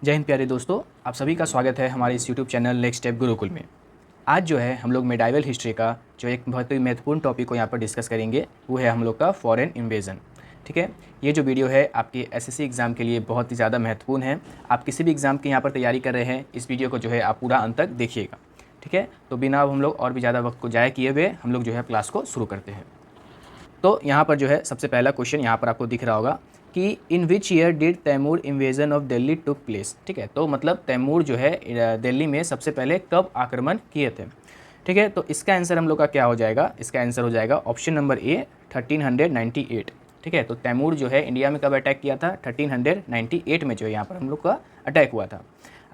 जय हिंद प्यारे दोस्तों, आप सभी का स्वागत है हमारे इस YouTube channel next step Gurukul में। आज जो है हम लोग मेडाइवल हिस्ट्री का जो एक बहुत ही महत्वपूर्ण टॉपिक को यहाँ पर डिस्कस करेंगे, वो है हम लोग का फॉरेन इन्वेजन। ठीक है, ये जो वीडियो है आपके एसएससी एग्ज़ाम के लिए बहुत ही ज़्यादा महत्वपूर्ण है। आप किसी भी एग्ज़ाम की यहाँ पर तैयारी कर रहे हैं, इस वीडियो को जो है आप पूरा अंत तक देखिएगा। ठीक है, तो बिना अब हम लोग और भी ज़्यादा वक्त को ज़ाया किए हुए हम लोग जो है क्लास को शुरू करते हैं। तो यहाँ पर जो है सबसे पहला क्वेश्चन यहाँ पर आपको दिख रहा होगा कि in which year did Timur invasion of Delhi took place. ठीक है, तो मतलब तैमूर जो है दिल्ली में सबसे पहले कब आक्रमण किए थे। ठीक है, तो इसका आंसर हम लोग का क्या हो जाएगा, इसका आंसर हो जाएगा ऑप्शन नंबर ए 1398। ठीक है, तो तैमूर जो है इंडिया में कब अटैक किया था, 1398 में जो है यहाँ पर हम लोग का अटैक हुआ था।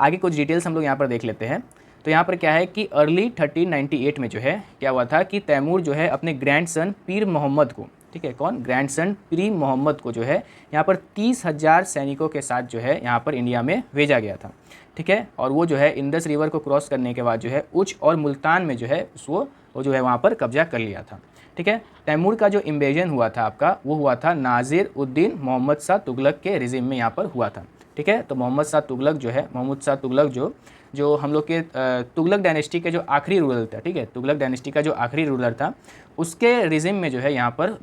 आगे कुछ डिटेल्स हम लोग यहाँ पर देख लेते हैं। तो यहाँ पर क्या है कि अर्ली 1398 में जो है क्या हुआ था कि तैमूर जो है अपने ग्रैंडसन पीर मोहम्मद को, ठीक है, कौन, ग्रैंडसन पीर मोहम्मद को जो है यहाँ पर 30,000 सैनिकों के साथ जो है यहाँ पर इंडिया में भेजा गया था। ठीक है, और वो जो है इंडस रिवर को क्रॉस करने के बाद जो है उच्च और मुल्तान में जो है वो जो है वहाँ पर कब्जा कर लिया था। ठीक है, तैमूर का जो इन्वेजन हुआ था आपका, वो हुआ था नासिर उद्दीन मोहम्मद शाह तुगलक के रिजिम में यहाँ पर हुआ था। ठीक है, तो मोहम्मद शाह तुगलक जो है, मोहम्मद शाह तुगलक जो हम लोग के तुगलक डायनेस्टी के जो आखिरी रूलर था, ठीक है, तुगलक डायनेस्टी का जो आखिरी रूलर था, उसके रिजिम में जो है यहाँ पर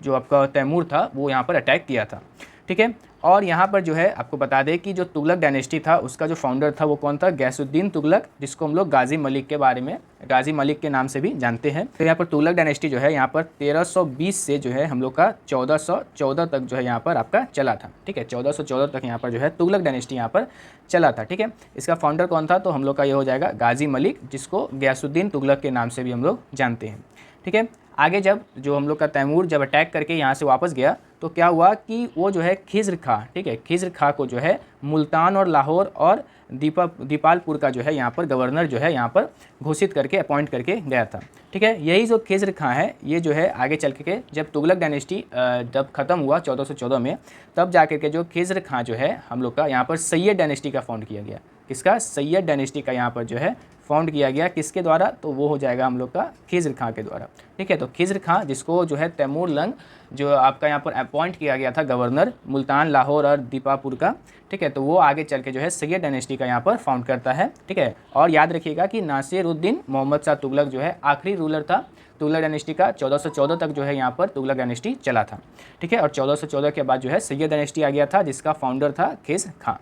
जो आपका तैमूर था वो यहाँ पर अटैक किया था। ठीक है, और यहाँ पर जो है आपको बता दें कि जो तुगलक डायनेस्टी था उसका जो फाउंडर था वो कौन था, गैसुद्दीन तुगलक, जिसको हम लोग गाजी मलिक के बारे में गाजी मलिक के नाम से भी जानते हैं। तो यहाँ पर तुगलक डायनेस्टी जो है यहाँ पर 1320 से जो है हम लोग का 1414 तक जो है यहाँ पर आपका चला था। ठीक है, 1414 तक यहाँ पर जो है तुगलक डायनेस्टी यहाँ पर चला था। ठीक है, इसका फाउंडर कौन था, तो हम लोग का ये हो जाएगा गाजी मलिक, जिसको गैसुद्दीन तुगलक के नाम से भी हम लोग जानते हैं। ठीक है, आगे जब जो हम लोग का तैमूर जब अटैक करके यहाँ से वापस गया तो क्या हुआ कि वो जो है खिज्र खां, ठीक है, खिज्र खां को जो है मुल्तान और लाहौर और दीपालपुर का जो है यहाँ पर गवर्नर जो है यहाँ पर घोषित करके अपॉइंट करके गया था। ठीक है, यही जो खिज्र खां है ये जो है आगे चल के जब तुगलक डायनेस्टी जब ख़त्म हुआ 1414 में, तब जाकर के जो खिज्र खां जो है हम लोग का यहाँ पर सैयद डायनेस्टी का फाउंड किया गया। किसका, सैयद डायनेस्टी का यहाँ पर जो है फाउंड किया गया, किसके द्वारा, तो वो हो जाएगा हम लोग का खिज्र खां के द्वारा। ठीक है, तो खिज्र खां जिसको जो है तैमूर लंग जो आपका यहाँ पर अपॉइंट किया गया था गवर्नर मुल्तान, लाहौर और दीपापुर का। ठीक है, तो वो आगे चल के जो है सैयद डायनेस्टी का यहाँ पर फाउंड करता है। ठीक है, और याद रखिएगा कि नासिर उद्दीन मोहम्मद शाह तुगलक जो है आखिरी रूलर था तुगलक डायनेस्टी का। 1414 तक जो है यहाँ पर तुगलक डायनेस्टी चला था। ठीक है, और 1414 के बाद जो है सैयद डायनेस्टी आ गया था, जिसका फाउंडर था खिज्र खां।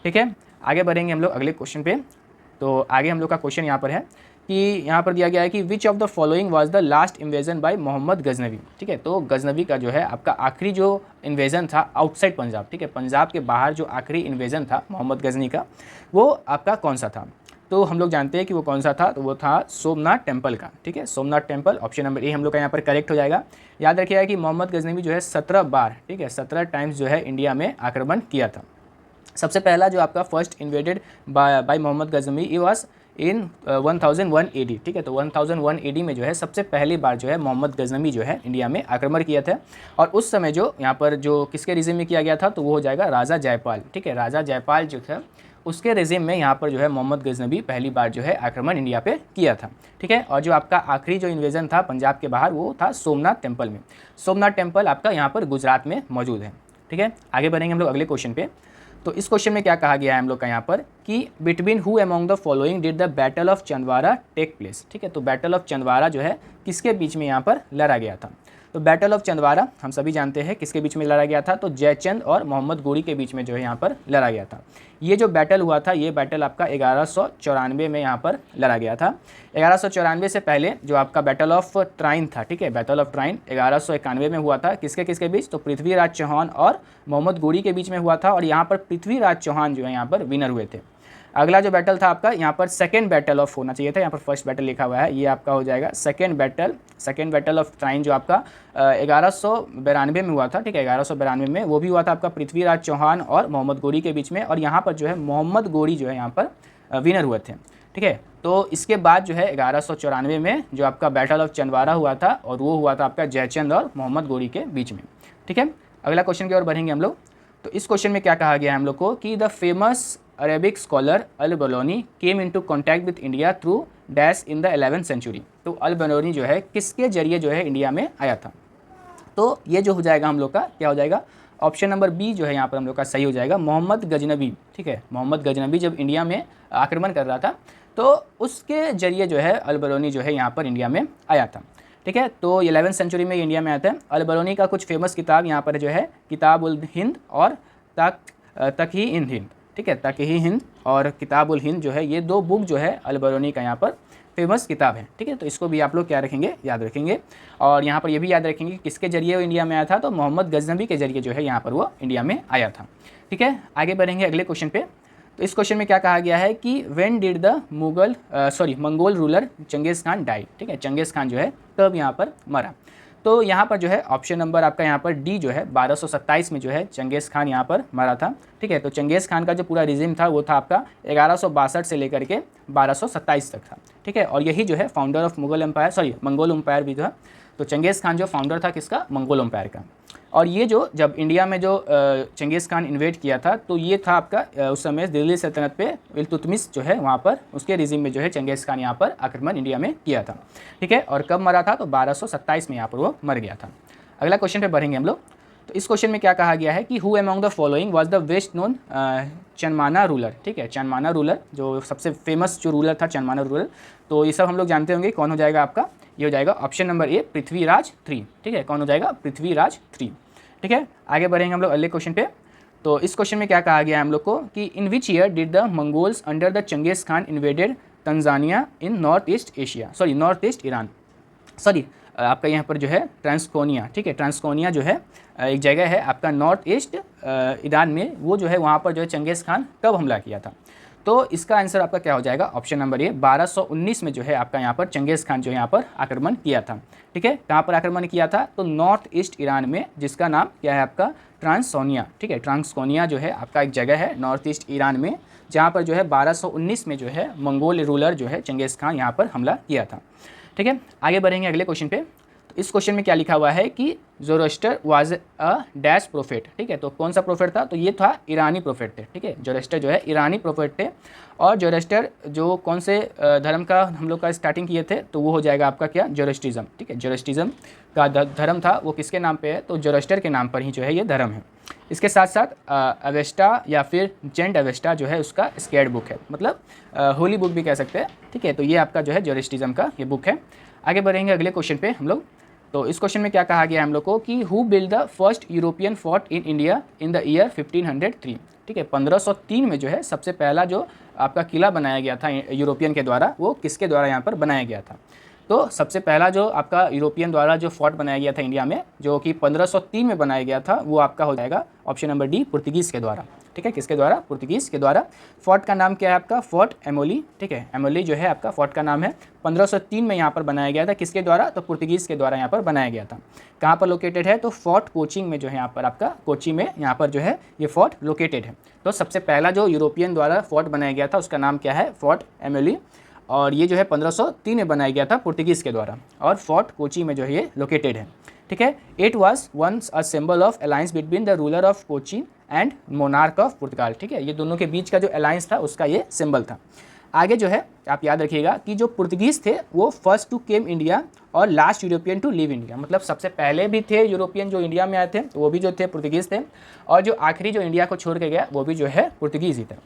ठीक है, आगे बढ़ेंगे हम लोग अगले क्वेश्चन पे। तो आगे हम लोग का क्वेश्चन यहाँ पर है कि यहाँ पर दिया गया है कि which of the following was the last invasion by Mohammad Ghaznavi. ठीक है, तो गजनवी का जो है आपका आखिरी जो इन्वेजन था आउटसाइड पंजाब, ठीक है, पंजाब के बाहर जो आखिरी इन्वेजन था मोहम्मद गजनी का, वो आपका कौन सा था, तो हम लोग जानते हैं कि वो कौन सा था, तो वो था सोमनाथ टेम्पल का। ठीक है, Somnath temple, option number A हम लोग का यहाँ पर करेक्ट हो जाएगा। याद रखिएगा कि मोहम्मद गजनवी जो है 17 बार, ठीक है, 17 टाइम्स जो है इंडिया में आक्रमण किया था। सबसे पहला जो आपका first invaded by Mohammad Ghaznavi he was in 1001 AD। ठीक है, तो 1001 AD में जो है सबसे पहली बार जो है मोहम्मद गजनवी जो है इंडिया में आक्रमण किया था। और उस समय जो यहाँ पर जो किसके रिजिम में किया गया था, तो वो हो जाएगा राजा जयपाल। ठीक है, राजा जयपाल जो था उसके रिजिम में यहाँ पर जो है मोहम्मद गजनवी पहली बार जो है आक्रमण इंडिया पे किया था। ठीक है, और जो आपका आखिरी जो इन्वेजन था पंजाब के बाहर वो था सोमनाथ टेम्पल में। सोमनाथ टेम्पल आपका यहाँ पर गुजरात में मौजूद है। ठीक है, आगे बढ़ेंगे हम लोग अगले क्वेश्चन पे। तो इस क्वेश्चन में क्या कहा गया है हम लोग का यहाँ पर कि between who among the following did the battle of Chandwara take place. ठीक है, तो बैटल ऑफ चंदवारा जो है किसके बीच में यहाँ पर लड़ा गया था, तो बैटल ऑफ चंदवारा हम सभी जानते हैं किसके बीच में लड़ा गया था, तो जयचंद और मोहम्मद गोरी के बीच में जो है यहाँ पर लड़ा गया था। ये जो बैटल हुआ था ये बैटल आपका 1194 में यहाँ पर लड़ा गया था। 1194 से पहले जो आपका बैटल ऑफ ट्राइन था, ठीक है, बैटल ऑफ ट्राइन 1191 में हुआ था। किसके किसके बीच, तो पृथ्वीराज चौहान और मोहम्मद गोरी के बीच में हुआ था, और यहाँ पर पृथ्वीराज चौहान जो है यहाँ पर विनर हुए थे। अगला जो बैटल था आपका यहाँ पर सेकेंड बैटल ऑफ होना चाहिए था, यहाँ पर फर्स्ट बैटल लिखा हुआ है, ये आपका हो जाएगा सेकेंड बैटल ऑफ ट्राइन जो आपका 1192 में हुआ था। ठीक है, 1192 में वो भी हुआ था आपका पृथ्वीराज चौहान और मोहम्मद गोरी के बीच में, और यहाँ पर जो है मोहम्मद गोरी जो है यहाँ पर विनर हुए थे। ठीक है, तो इसके बाद जो है 1194 में जो आपका बैटल ऑफ चंदवारा हुआ था, और वो हुआ था आपका जयचंद और मोहम्मद गोरी के बीच में। ठीक है, अगला क्वेश्चन की ओर बढ़ेंगे हम लोग। तो इस क्वेश्चन में क्या कहा गया है हम लोग को कि the famous Arabic scholar al Biruni came into contact with India through dash in the 11th century. तो अल बलोनी जो है किसके जरिए जो है इंडिया में आया था, तो ये जो हो जाएगा हम लोग का क्या हो जाएगा, ऑप्शन नंबर बी जो है यहाँ पर हम लोग का सही हो जाएगा, मोहम्मद गजनबी। ठीक है, मोहम्मद गजनबी जब इंडिया में आक्रमण कर रहा था तो उसके जरिए जो है अल बरूनी जो है यहाँ पर इंडिया में आया था। ठीक है, तो 11वीं सेंचुरी में इंडिया में आता है। अल बरूनी का कुछ फेमस किताब यहाँ पर जो है किताब उल हिंद और तकही इन हिंद। ठीक है, तकही हिंद और किताब उल हिंद जो है ये 2 बुक जो है अल बरूनी का यहाँ पर फेमस किताब है। ठीक है, तो इसको भी आप लोग क्या रखेंगे, याद रखेंगे। और यहाँ पर ये भी याद रखेंगे कि किसके जरिए वो इंडिया में आया था, तो मोहम्मद गजनबी के जरिए जो है यहाँ पर वो इंडिया में आया था। ठीक है, आगे बढ़ेंगे अगले क्वेश्चन पे। तो इस क्वेश्चन में क्या कहा गया है कि when did the Mongol ruler Genghis Khan die. ठीक है, चंगेज़ खान जो है तब यहाँ पर मरा। तो यहाँ पर जो है ऑप्शन नंबर आपका यहाँ पर डी जो है 1227 में जो है चंगेज़ खान यहाँ पर मरा था। ठीक है, तो चंगेज़ खान का जो पूरा रिजिम था वो था आपका 1162 से लेकर के 1227 तक था। ठीक है, और यही जो है फाउंडर ऑफ मंगोल एम्पायर भी था। तो चंगेज़ खान जो फाउंडर था किसका, मंगोल एम्पायर का। और ये जो जब इंडिया में जो चंगेज़ खान इन्वेट किया था तो ये था आपका उस समय दिल्ली सल्तनत पे इल्तुतमिश जो है वहाँ पर उसके रिजिम में जो है चंगेज़ खान यहाँ पर आक्रमण इंडिया में किया था। ठीक है, और कब मरा था, तो 1227 में यहाँ पर वो मर गया था। अगला क्वेश्चन पे बढ़ेंगे हम लोग। तो इस क्वेश्चन में क्या कहा गया है कि who among the following was the best known Chahamana ruler. ठीक है, चनमाना रूलर जो सबसे फेमस जो रूलर था, चनमाना रूलर। तो ये सब हम लोग जानते होंगे, कौन हो जाएगा आपका, ये हो जाएगा ऑप्शन नंबर ए, पृथ्वीराज 3। ठीक है, कौन हो जाएगा, पृथ्वीराज 3। ठीक है, आगे बढ़ेंगे हम लोग अगले क्वेश्चन पे। तो इस क्वेश्चन में क्या कहा गया है हम लोग को कि in which year did the Mongols under the Genghis Khan invaded Tanzania in north east Iran. आपका यहाँ पर जो है ट्रांसकोनिया। ठीक है, ट्रांसकोनिया जो है एक जगह है आपका नॉर्थ ईस्ट ईरान में, वो जो है वहाँ पर जो है चंगेज़ खान कब हमला किया था। तो इसका आंसर आपका क्या हो जाएगा, ऑप्शन नंबर ए, 1219 में जो है आपका यहाँ पर चंगेज़ खान जो यहाँ पर आक्रमण किया था। ठीक है, कहाँ पर आक्रमण किया था, तो नॉर्थ ईस्ट ईरान में, जिसका नाम क्या है आपका, ट्रांसकोनिया। ठीक है, ट्रांसकोनिया जो है आपका एक जगह है नॉर्थ ईस्ट ईरान में, जहाँ पर जो है 1219 में जो है मंगोल रूलर जो है चंगेज़ खान यहाँ पर हमला किया था। ठीक है, आगे बढ़ेंगे अगले क्वेश्चन पे। तो इस क्वेश्चन में क्या लिखा हुआ है कि Zoroaster was a dash prophet. ठीक है, तो कौन सा प्रोफेट था, तो ये था ईरानी प्रोफेट थे। ठीक है, ज़ोरोस्टर जो है ईरानी प्रोफेट थे। और ज़ोरोस्टर जो कौन से धर्म का हम लोग का स्टार्टिंग किए थे, तो वो हो जाएगा आपका क्या, ज़ोरोस्ट्रिज़म। ठीक है, ज़ोरोस्ट्रिज़म का धर्म था वो किसके नाम पे है, तो ज़ोरोस्टर के नाम पर ही जो है ये धर्म है। इसके साथ साथ अवेस्टा या फिर जेंट अवेस्टा जो है उसका स्केर्ड बुक है, मतलब होली बुक भी कह सकते हैं। ठीक है, तो ये आपका जो है ज़ोरोस्ट्रिज़म का ये बुक है। आगे बढ़ेंगे अगले क्वेश्चन पे हम लोग। तो इस क्वेश्चन में क्या कहा गया है हम लोग को कि who build the first European fort in India in the year 1503। ठीक है, 1503 में जो है सबसे पहला जो आपका किला बनाया गया था यूरोपियन के द्वारा, वो किसके द्वारा यहाँ पर बनाया गया था। तो सबसे पहला जो आपका यूरोपियन द्वारा जो फोर्ट बनाया गया था इंडिया में, जो कि 1503 में बनाया गया था, वो आपका हो जाएगा ऑप्शन नंबर डी, पुर्तगीज़ के द्वारा। ठीक है, किसके द्वारा, पुर्तगीज़ के द्वारा। फोर्ट का नाम क्या है आपका, फोर्ट एमोली। ठीक है, एमोली जो है आपका फोर्ट का नाम है। 1503 में यहाँ पर बनाया गया था, किसके द्वारा, तो पुर्तगीज़ के द्वारा यहाँ पर बनाया गया था। कहाँ पर लोकेटेड है, तो फोर्ट कोचिंग में जो है यहाँ पर आपका कोची में यहाँ पर जो है ये फोर्ट लोकेटेड है। तो सबसे पहला जो यूरोपियन द्वारा फोर्ट बनाया गया था उसका नाम क्या है, फोर्ट एमोली। और ये जो है 1503 में बनाया गया था पुर्तगीज़ के द्वारा, और फोर्ट कोची में जो है ये लोकेटेड है। ठीक है, it was once a symbol of alliance between the ruler of Kochi and monarch of Portugal. ठीक है, ये दोनों के बीच का जो अलायंस था उसका ये सिंबल था। आगे जो है आप याद रखिएगा कि जो पुर्तगीज़ थे वो फर्स्ट टू केम इंडिया और last European to leave India, मतलब सबसे पहले भी थे यूरोपियन जो इंडिया में आए थे, तो वो भी जो थे पुर्तगीज़ थे, और जो आखिरी जो इंडिया को छोड़ के गया वो भी जो है पुर्तगीज़ ही था।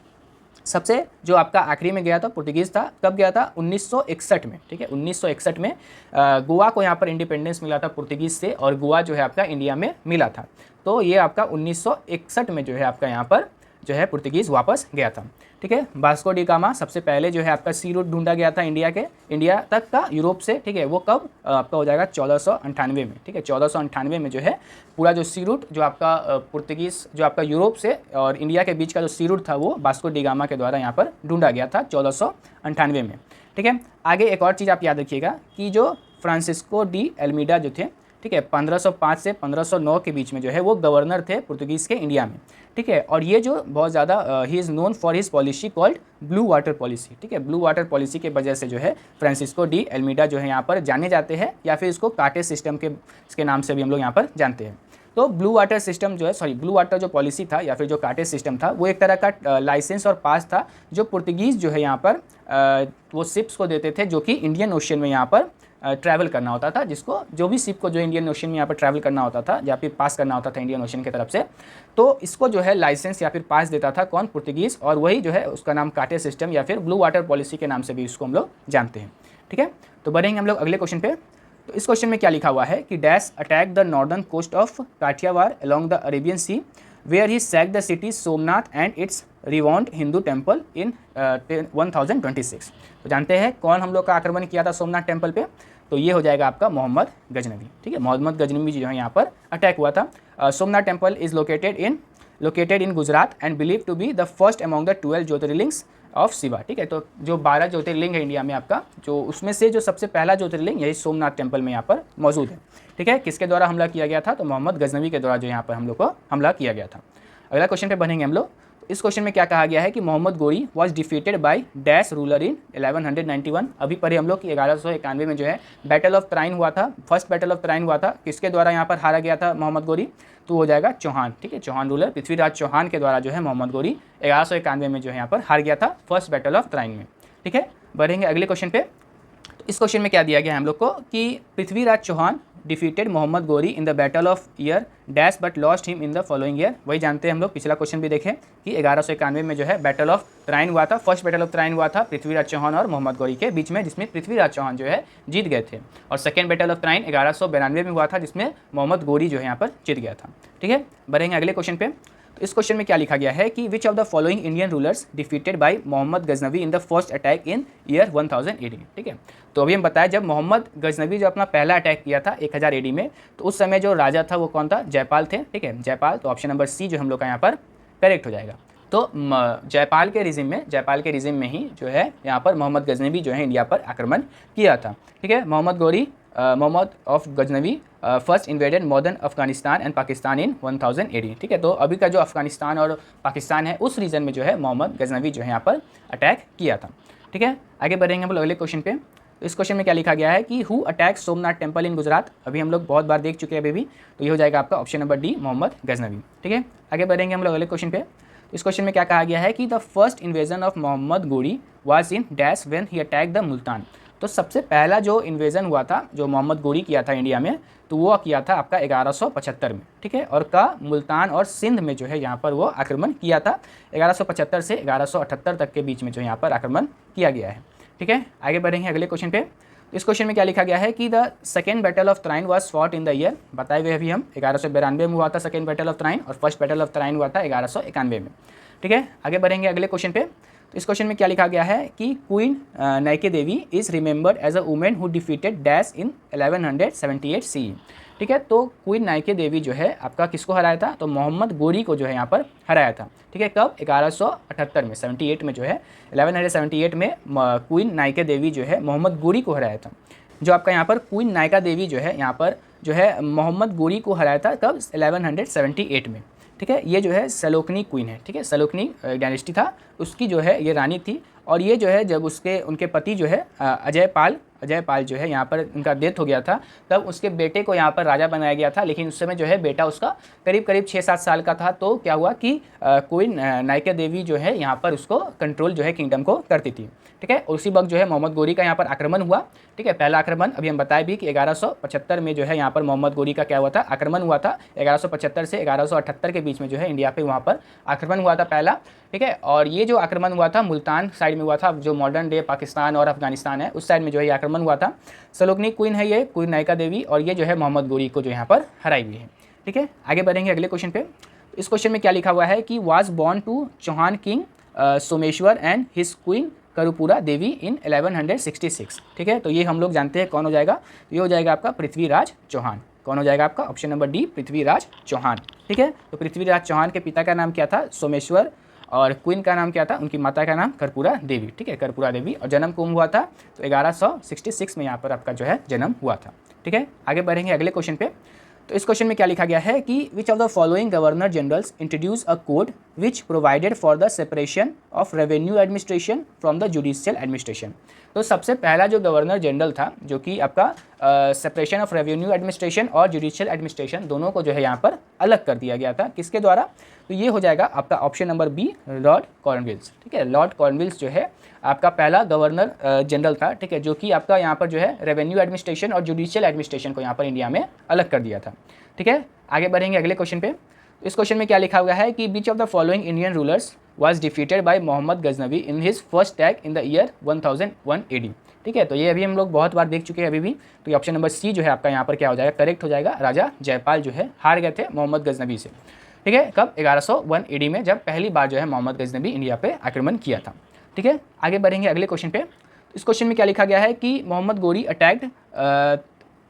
सबसे जो आपका आखिरी में गया था पुर्तगीज़ था, कब गया था, 1961 में। ठीक है, 1961 में गोवा को यहाँ पर इंडिपेंडेंस मिला था पुर्तगीज़ से, और गोवा जो है आपका इंडिया में मिला था। तो ये आपका 1961 में जो है आपका यहाँ पर जो है पुर्तगीज़ वापस गया था। ठीक है, वास्को डी गामा सबसे पहले जो है आपका सी रूट ढूंढा गया था इंडिया तक का यूरोप से। ठीक है, वो कब आपका हो जाएगा 1498 में। ठीक है, 1498 में जो है पूरा जो सी रूट जो आपका पुर्तगीज़ जो आपका यूरोप से और इंडिया के बीच का जो सी रूट था वो वास्को डी गामा के द्वारा यहाँ पर ढूंढा गया था 1498 में। ठीक है, आगे एक और चीज़ आप याद रखिएगा कि जो फ्रांसिस्को डी एल्मीडा जो थे, ठीक है, 1505 से 1509 के बीच में जो है वो गवर्नर थे पुर्तगीज़ के इंडिया में। ठीक है, और ये जो बहुत ज़्यादा he is known for his policy called blue water policy. ठीक है, ब्लू वाटर पॉलिसी के वजह से जो है फ्रांसिस्को डी एल्मीडा जो है यहाँ पर जाने जाते हैं, या फिर इसको कार्टेज सिस्टम के इसके नाम से भी हम लोग यहाँ पर जानते हैं। तो ब्लू वाटर सिस्टम जो है ब्लू वाटर जो पॉलिसी था या फिर जो कार्टेज सिस्टम था, वो एक तरह का लाइसेंस और पास था जो पुर्तगीज़ जो है यहाँ पर वो शिप्स को देते थे जो कि इंडियन ओशियन में यहाँ पर ट्रैवल करना होता था, जिसको जो भी शिप को जो इंडियन ओशन में यहाँ पर ट्रैवल करना होता था या फिर पास करना होता था इंडियन ओशन की तरफ से, तो इसको जो है लाइसेंस या फिर पास देता था कौन? पुर्तगीज़। और वही जो है उसका नाम कार्टे सिस्टम या फिर ब्लू वाटर पॉलिसी के नाम से भी इसको हम लोग जानते हैं। ठीक है, तो बढ़ेंगे हम लोग अगले क्वेश्चन पे। तो इस क्वेश्चन में क्या लिखा हुआ है कि dash attack the northern coast of Kathiawar along the Arabian sea where he sack the city Somnath and its renowned Hindu temple in 1026। तो जानते हैं कौन हम लोग का आक्रमण किया था सोमनाथ टेम्पल पे? तो ये हो जाएगा आपका मोहम्मद गजनवी। ठीक है, मोहम्मद गजनवी जो है यहाँ पर अटैक हुआ था। Somnath temple is located in Gujarat and believe to be the first among the 12 jyotirlingas of Shiva. ठीक है, तो जो 12 ज्योतिर्लिंग है इंडिया में आपका, जो उसमें से जो सबसे पहला ज्योतिर्लिंग यही सोमनाथ टेम्पल में यहाँ पर मौजूद है। ठीक है, किसके द्वारा हमला किया गया था? तो मोहम्मद गजनवी के द्वारा जो यहाँ पर हम लोग को हमला किया गया था। अगला क्वेश्चन पे बढ़ेंगे हम लोग। इस क्वेश्चन में क्या कहा गया है कि Mohammad Ghori was defeated by dash ruler in 1191। अभी पढ़े हम लोग कि 1191 में जो है बैटल ऑफ त्राइन हुआ था, फर्स्ट बैटल ऑफ त्राइन हुआ था। किसके द्वारा यहाँ पर हारा गया था मोहम्मद गोरी? तो हो जाएगा चौहान। ठीक है, चौहान रूलर पृथ्वीराज चौहान के द्वारा जो है मोहम्मद गोरी 1191 में जो है यहाँ पर हार गया था फर्स्ट बैटल ऑफ त्राइन में। ठीक है, बढ़ेंगे अगले क्वेश्चन पे। तो इस क्वेश्चन में क्या दिया गया है हम लोग को कि Prithviraj Chauhan defeated Mohammad Ghori in the battle of year dash but lost him in the following year. वही जानते हैं हम लोग, पिछला क्वेश्चन भी देखें कि 1191 में जो है बैटल ऑफ त्राइन हुआ था, फर्स्ट बैटल ऑफ त्राइन हुआ था पृथ्वीराज चौहान और मोहम्मद गोरी के बीच में, जिसमें पृथ्वीराज चौहान जो है जीत गए थे। और सेकेंड बैटल ऑफ त्राइन 1192 में हुआ था, जिसमें मोहम्मद गोरी जो है यहाँ पर जीत गया था। ठीक है, बढ़ेंगे अगले क्वेश्चन पे। तो इस क्वेश्चन में क्या लिखा गया है कि which of the following Indian rulers defeated by Mohammad Ghaznavi in the first attack in year 1000 AD। ठीक है, तो अभी हम बताया जब मोहम्मद गजनवी जो अपना पहला अटैक किया था 1000 AD में, तो उस समय जो राजा था वो कौन था? जयपाल थे। ठीक है, जयपाल। तो ऑप्शन नंबर सी जो हम लोग का यहाँ पर करेक्ट हो जाएगा। तो जयपाल के रिजिम में ही जो है यहाँ पर मोहम्मद गजनवी जो है इंडिया पर आक्रमण किया था। ठीक है, Mohammad of Ghaznavi first invaded modern Afghanistan and Pakistan in 1000 AD। ठीक है, तो अभी का जो अफगानिस्तान और पाकिस्तान है उस रीजन में जो है मोहम्मद गजनवी जो है यहाँ पर अटैक किया था। ठीक है, आगे बढ़ेंगे हम लोग अगले क्वेश्चन पे। तो इस क्वेश्चन में क्या लिखा गया है कि who attack Somnath temple in Gujarat. अभी हम लोग बहुत बार देख चुके हैं अभी भी, तो ये हो जाएगा आपका option number D Mohammad Ghaznavi. ठीक है, आगे बढ़ेंगे हम लोग अगले क्वेश्चन पे। इस क्वेश्चन में क्या कहा गया है कि the first invasion of Mohammad Ghori was in dash when he attack the Multan. तो सबसे पहला जो इन्वेजन हुआ था जो मोहम्मद गोरी किया था इंडिया में, तो वो किया था आपका 1175 में। ठीक है, और का मुल्तान और सिंध में जो है यहाँ पर वो आक्रमण किया था। 1175 से 1178 तक के बीच में जो यहाँ पर आक्रमण किया गया है। ठीक है, आगे बढ़ेंगे अगले क्वेश्चन पे। इस क्वेश्चन में क्या लिखा गया है कि the second battle of Tarain was fought in the year. बताए हुए अभी हम 1192 में हुआ था सेकेंड बैटल ऑफ त्राइन, और फर्स्ट बैटल ऑफ त्राइन हुआ था 1191 में। ठीक है, आगे बढ़ेंगे अगले क्वेश्चन पे। तो इस क्वेश्चन में क्या लिखा गया है कि queen Naiki Devi is remembered as a women who defeated dash in 1178 CE। ठीक है, तो क्वीन नाइके देवी जो है आपका किसको हराया था? तो मोहम्मद गोरी को जो है यहाँ पर हराया था। ठीक है, कब? 1178 में, 78 में जो है 1178 में क्वीन नाइके देवी जो है मोहम्मद गोरी को हराया था। जो आपका यहाँ पर क्वीन नाइका देवी जो है यहाँ पर जो है मोहम्मद गोरी को हराया था कब? 1178 में। ठीक है, ये जो है सलोकनी क्वीन है। ठीक है, सलोकनी डायनेस्टी था, उसकी जो है ये रानी थी। और ये जो है जब उनके पति जो है अजय पाल जो है यहाँ पर उनका डेथ हो गया था, तब उसके बेटे को यहाँ पर राजा बनाया गया था। लेकिन उस समय जो है बेटा उसका करीब 6-7 साल का था। तो क्या हुआ कि क्वीन नाइका देवी जो है यहाँ पर उसको कंट्रोल जो है किंगडम को करती थी। ठीक है, उसी वक्त जो है मोहम्मद गोरी का यहाँ पर आक्रमण हुआ। ठीक है, पहला आक्रमण अभी हम बताए भी कि 1175 में जो है यहाँ पर मोहम्मद गोरी का क्या हुआ था? आक्रमण हुआ था। 1175 से 1178 के बीच में जो है इंडिया पे वहाँ पर आक्रमण हुआ था पहला। ठीक है, और ये जो आक्रमण हुआ था मुल्तान साइड में हुआ था, जो मॉडर्न डे पाकिस्तान और अफगानिस्तान है उस साइड में जो है आक्रमण हुआ था। सलोकनी क्वीन है ये, क्वीन नाइका देवी, और ये जो है मोहम्मद गोरी को जो यहाँ पर हराई हुई है। ठीक है, आगे बढ़ेंगे अगले क्वेश्चन पे। इस क्वेश्चन में क्या लिखा हुआ है कि was born to Chauhan king Someshwar and his queen Karpura Devi in 1166। ठीक है, तो ये हम लोग जानते हैं कौन हो जाएगा? ये हो जाएगा आपका पृथ्वीराज चौहान। कौन हो जाएगा आपका? Option number D Prithviraj Chauhan. ठीक है, तो पृथ्वीराज चौहान के पिता का नाम क्या था? सोमेश्वर, और क्वीन का नाम क्या था? उनकी माता का नाम कर्पूरा देवी। ठीक है, कर्पूरा देवी, और जन्म कब हुआ था? तो 1166 में यहाँ पर आपका जो है जन्म हुआ था। ठीक है, आगे बढ़ेंगे अगले क्वेश्चन पे। तो इस क्वेश्चन में क्या लिखा गया है कि which of the following governor generals introduce a code which provided for the separation of revenue administration from the judicial administration. तो सबसे पहला जो गवर्नर जनरल था जो कि आपका सेपरेशन ऑफ रेवेन्यू एडमिनिस्ट्रेशन और जुडिशियल एडमिनिस्ट्रेशन दोनों को जो है यहाँ पर अलग कर दिया गया था। किसके द्वारा? तो ये हो जाएगा आपका option number B, Lord Cornwallis. ठीक है, लॉर्ड कॉर्नवालिस जो है आपका पहला गवर्नर जनरल था। ठीक है, जो कि आपका यहाँ पर जो है रेवेन्यू एडमिनिस्ट्रेशन और जुडिशियल एडमिनिस्ट्रेशन को यहाँ पर इंडिया में अलग कर दिया था। ठीक है, आगे बढ़ेंगे अगले क्वेश्चन पे। इस क्वेश्चन में क्या लिखा हुआ है कि which of the following Indian rulers was defeated by Mohammad Ghaznavi in his first attack in the year 1001 AD। ठीक है, तो ये अभी हम लोग बहुत बार देख चुके हैं अभी भी। तो ये ऑप्शन नंबर सी जो है आपका यहाँ पर क्या हो जाएगा, करेक्ट हो जाएगा। राजा जयपाल जो है हार गए थे मोहम्मद गजनवी से। ठीक है, कब? 1101 AD में, जब पहली बार जो है मोहम्मद गजनवी इंडिया पे आक्रमण किया था। ठीक है, आगे बढ़ेंगे अगले क्वेश्चन पे। इस क्वेश्चन में क्या लिखा गया है कि मोहम्मद गोरी अटैक्ड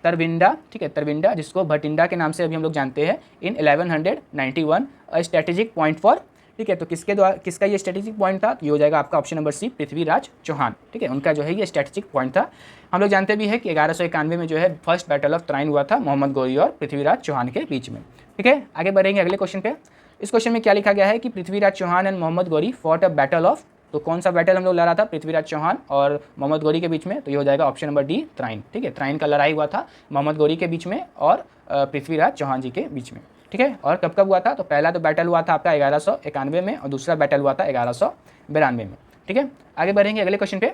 तरविंडा। ठीक है, तरविंडा जिसको भटिंडा के नाम से अभी हम लोग जानते हैं, इन 1191 स्ट्रेटेजिक पॉइंट फॉर। ठीक है, तो किसके द्वारा, किसका ये स्ट्रेटेजिक पॉइंट था? तो ये हो जाएगा आपका option number C, Prithviraj Chauhan. ठीक है, उनका जो है ये स्ट्रेटेजिक पॉइंट था। हम लोग जानते भी है कि 1191 में जो है फर्स्ट बैटल ऑफ त्राइन हुआ था मोहम्मद गोरी और पृथ्वीराज चौहान के बीच में। ठीक है, आगे बढ़ेंगे अगले क्वेश्चन पे। इस क्वेश्चन में क्या लिखा गया है कि Prithviraj Chauhan and Mohammad Ghori fought a battle of. तो कौन सा बैटल हम लोग लड़ा था पृथ्वीराज चौहान और मोहम्मद गोरी के बीच में? तो ये हो जाएगा ऑप्शन नंबर डी, त्राइन। ठीक है, त्राइन का लड़ाई हुआ था मोहम्मद गोरी के बीच में और पृथ्वीराज चौहान जी के बीच में। ठीक है, और कब कब हुआ था? तो पहला तो बैटल हुआ था आपका 1191 में और दूसरा बैटल हुआ था 1192 में। ठीक है, आगे बढ़ेंगे अगले क्वेश्चन पे।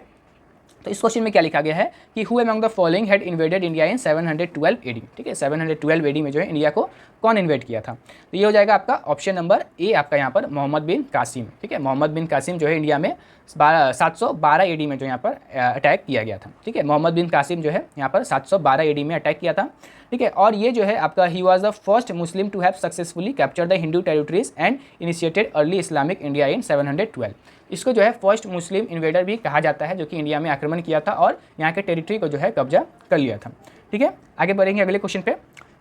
तो इस क्वेश्चन में क्या लिखा गया है कि who among the following had invaded India in 712 AD। ठीक है, 712 AD में जो है इंडिया को कौन इन्वेड किया था? तो ये हो जाएगा आपका ऑप्शन नंबर ए, आपका यहाँ पर मोहम्मद बिन कासिम। ठीक है, मोहम्मद बिन कासिम जो है इंडिया में 712 AD में जो यहाँ पर अटैक किया गया था। ठीक है, मोहम्मद बिन कासिम जो है यहाँ पर 712 AD में अटैक किया था। ठीक है, और ये जो है आपका he was the first Muslim to have successfully capture the Hindu territories and initiated early Islamic India in 712। इसको जो है फर्स्ट मुस्लिम इन्वेडर भी कहा जाता है, जो कि इंडिया में आक्रमण किया था और यहाँ के टेरिटरी को जो है कब्जा कर लिया था। ठीक है, आगे बढ़ेंगे अगले क्वेश्चन पे।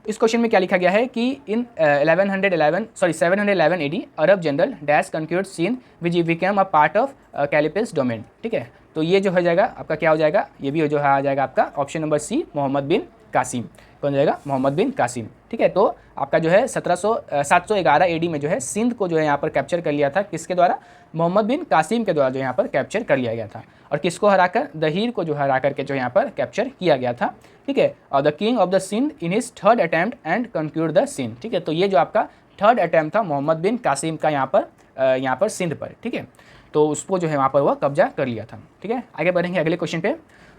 इस क्वेश्चन में क्या लिखा गया है कि in 711 AD Arab general dash conquered Sindh which became a part of caliph's domain. ठीक है, तो ये जो हो जाएगा आपका क्या हो जाएगा, ये भी जो है आ जाएगा आपका ऑप्शन नंबर सी, मोहम्मद बिन कासिम। कौन जाएगा? मोहम्मद बिन कासिम। ठीक है, तो आपका जो है 711 AD में जो है सिंध को जो है यहाँ पर कैप्चर कर लिया था। किसके द्वारा? मोहम्मद बिन कासिम के द्वारा जो यहाँ पर कैप्चर कर लिया गया था। और किसको हराकर? दहीर को जो हरा करके जो यहाँ पर कैप्चर किया गया था। ठीक है, और the king of the Sindh in his third attempt and conquered the Sindh. ठीक है, तो ये जो आपका थर्ड अटैम्प्ट था मोहम्मद बिन कासिम का यहाँ पर सिंध पर। ठीक है, तो उसको जो है वहाँ पर वह कब्जा कर लिया था। ठीक है, आगे बढ़ेंगे अगले क्वेश्चन पे।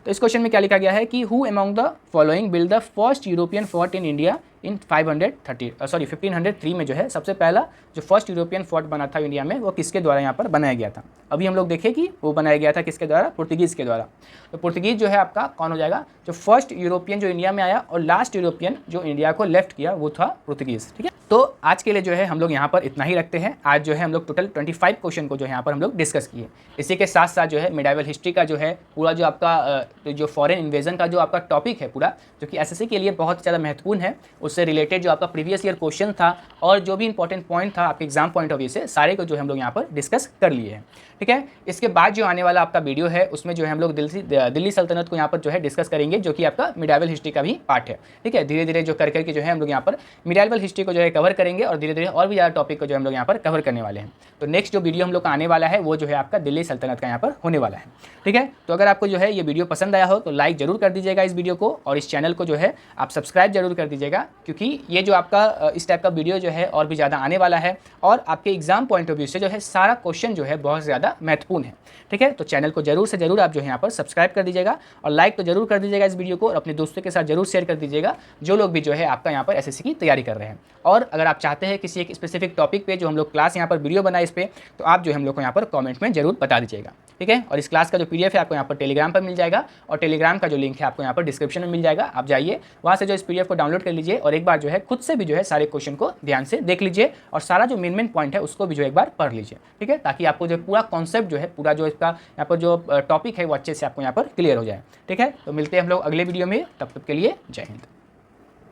तो इस क्वेश्चन में क्या लिखा गया है कि who among the following build the first European fort in India in 1503 में जो है सबसे पहला जो फर्स्ट यूरोपियन फोर्ट बना था इंडिया में, वो किसके द्वारा यहाँ पर बनाया गया था? अभी हम लोग देखें कि वो बनाया गया था किसके द्वारा? पुर्तगीज़ के द्वारा। तो पुर्तगीज़ जो है आपका कौन हो जाएगा? जो फर्स्ट यूरोपियन जो इंडिया में आया और लास्ट यूरोपियन जो इंडिया को लेफ्ट किया वो था पुर्तगीज़। ठीक है, तो आज के लिए जो है हम लोग यहाँ पर इतना ही रखते हैं। आज जो है हम लोग टोटल 25 क्वेश्चन को जो है यहाँ पर हम लोग डिस्कस किए। इसी के साथ साथ जो है मिडाइवल हिस्ट्री का जो है पूरा जो आपका जो फॉरेन इन्वेजन का जो आपका टॉपिक है पूरा, जो कि एसएससी के लिए बहुत ज़्यादा महत्वपूर्ण है, उससे रिलेटेड जो आपका प्रीवियस ईयर क्वेश्चन था और जो भी इंपॉर्टेंट पॉइंट था आपके एग्जाम पॉइंट ऑफ व्यू से, सारे को जो है हम लोग यहाँ पर डिस्कस कर लिए हैं। ठीक है, इसके बाद जो आने वाला आपका वीडियो है उसमें जो है हम लोग दिल्ली सल्तनत को यहाँ पर जो है डिस्कस करेंगे, जो कि आपका मिडाइवल हिस्ट्री का भी पार्ट है। ठीक है, धीरे धीरे जो कर करके जो है हम लोग यहाँ पर मिडाइवल हिस्ट्री को जो है कवर करेंगे और धीरे धीरे और भी ज़्यादा टॉपिक को जो हम लोग यहाँ पर कवर करने वाले हैं। तो नेक्स्ट जो वीडियो हम लोग का आने वाला है वो जो है आपका दिल्ली सल्तनत का यहाँ पर होने वाला है। ठीक है, तो अगर आपको जो है ये वीडियो पसंद आया हो तो लाइक जरूर कर दीजिएगा इस वीडियो को, और इस चैनल को जो है आप सब्सक्राइब जरूर कर दीजिएगा, क्योंकि ये जो आपका इस टाइप का वीडियो जो है और भी ज़्यादा आने वाला है और आपके एग्जाम पॉइंट ऑफ व्यू से जो है सारा क्वेश्चन जो है बहुत ज़्यादा महत्वपूर्ण है। ठीक है, तो चैनल को जरूर से जरूर आप जो है यहाँ पर सब्सक्राइब कर दीजिएगा और लाइक तो जरूर कर दीजिएगा इस वीडियो को, और अपने दोस्तों के साथ जरूर शेयर कर दीजिएगा जो लोग भी जो है आपका यहाँ पर एसएससी की तैयारी कर रहे हैं। और अगर आप चाहते हैं किसी एक स्पेसिफिक टॉपिक पे जो हम लोग क्लास यहाँ पर वीडियो बनाए इस पर, तो आप जो हम लोग को यहाँ पर कमेंट में जरूर बता दीजिएगा। ठीक है, और इस क्लास का जो पीडीएफ है आपको यहाँ पर टेलीग्राम पर मिल जाएगा, और टेलीग्राम का जो लिंक है आपको यहाँ पर डिस्क्रिप्शन में मिल जाएगा। आप जाइए वहाँ से जो इस पीडीएफ को डाउनलोड कर लीजिए और एक बार जो है खुद से भी जो है सारे क्वेश्चन को ध्यान से देख लीजिए और सारा जो मेन पॉइंट है उसको भी जो एक बार पढ़ लीजिए। ठीक है, ताकि आपको जो पूरा कॉन्सेप्ट जो है पूरा जो इसका यहाँ पर जो टॉपिक है वो अच्छे से आपको यहाँ पर क्लियर हो जाए। ठीक है, तो मिलते हैं हम लोग अगले वीडियो में, तब तक के लिए जय हिंद।